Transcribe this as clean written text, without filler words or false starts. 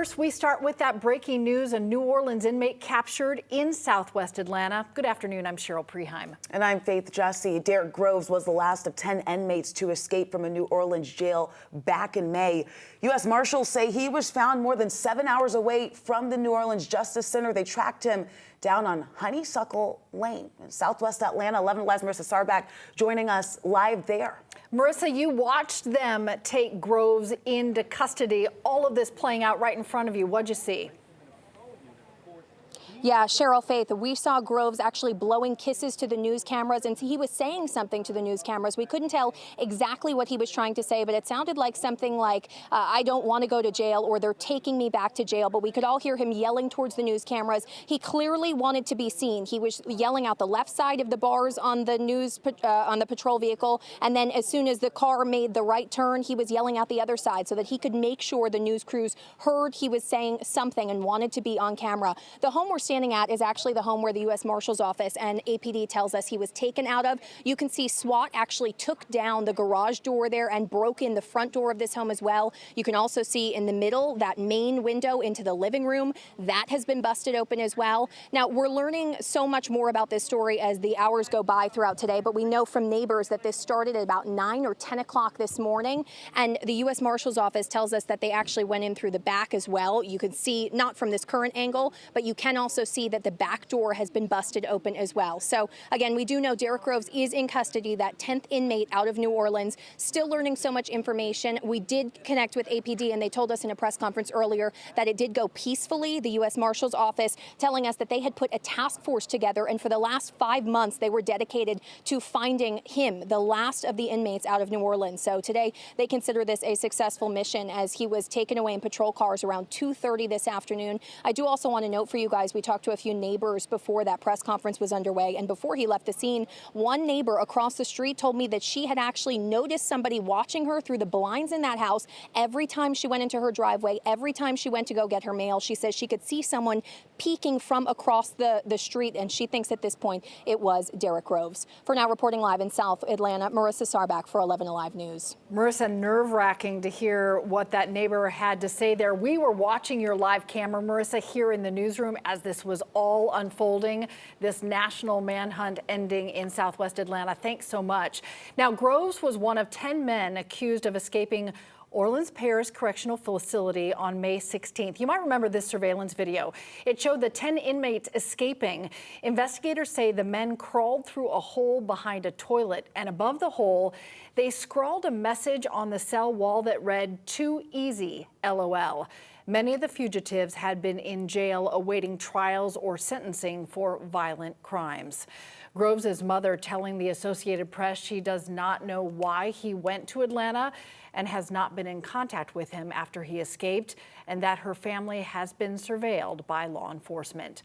First, we start with that breaking news: a New Orleans inmate captured in Southwest Atlanta. Good afternoon, I'm Cheryl Preheim. And I'm Faith Jesse. Derek Groves was the last of 10 inmates to escape from a New Orleans jail back in May. U.S. Marshals say he was found more than 7 hours away from the New Orleans Justice Center. They tracked him down on Honeysuckle Lane in Southwest Atlanta. 11 Alive's Marissa Sarback joining us live there. Marissa, you watched them take Groves into custody. All of this playing out right in front of you. What'd you see? Yeah, Cheryl, Faith, we saw Groves actually blowing kisses to the news cameras, and he was saying something to the news cameras. We couldn't tell exactly what he was trying to say, but it sounded like something like, I don't want to go to jail, or they're taking me back to jail. But we could all hear him yelling towards the news cameras. He clearly wanted to be seen. He was yelling out the left side of the bars on the on the patrol vehicle, and then as soon as the car made the right turn, he was yelling out the other side so that he could make sure the news crews heard he was saying something and wanted to be on camera. The home we're standing at is actually the home where the U.S. Marshals Office and APD tells us he was taken out of. You can see SWAT actually took down the garage door there and broke in the front door of this home as well. You can also see in the middle that main window into the living room. That has been busted open as well. Now, we're learning so much more about this story as the hours go by throughout today, but we know from neighbors that this started at about 9 or 10 o'clock this morning, and the U.S. Marshals Office tells us that they actually went in through the back as well. You can see, not from this current angle, but you can also see that the back door has been busted open as well. So again, we do know Derek Groves is in custody, that 10th inmate out of New Orleans. Still learning so much information. We did connect with APD, and they told us in a press conference earlier that it did go peacefully. The U.S. Marshals Office telling us that they had put a task force together, and for the last 5 months they were dedicated to finding him, the last of the inmates out of New Orleans. So today they consider this a successful mission as he was taken away in patrol cars around 2:30 this afternoon. I do also want to note for you guys, we talked to a few neighbors before that press conference was underway, and before he left the scene, one neighbor across the street told me that she had actually noticed somebody watching her through the blinds in that house every time she went into her driveway, every time she went to go get her mail. She says she could see someone peeking from across the street, and she thinks at this point it was Derek Groves. For now, reporting live in South Atlanta, Marissa Sarback for 11 Alive News. Marissa, nerve-wracking to hear what that neighbor had to say there. We were watching your live camera, Marissa, here in the newsroom as this was all unfolding, this national manhunt ending in Southwest Atlanta. Thanks so much. Now, Groves was one of 10 men accused of escaping Orleans Parish Correctional Facility on May 16th. You might remember this surveillance video. It showed the 10 inmates escaping. Investigators say the men crawled through a hole behind a toilet, and above the hole, they scrawled a message on the cell wall that read, "Too easy, LOL." Many of the fugitives had been in jail awaiting trials or sentencing for violent crimes. Groves' mother telling the Associated Press she does not know why he went to Atlanta and has not been in contact with him after he escaped, and that her family has been surveilled by law enforcement.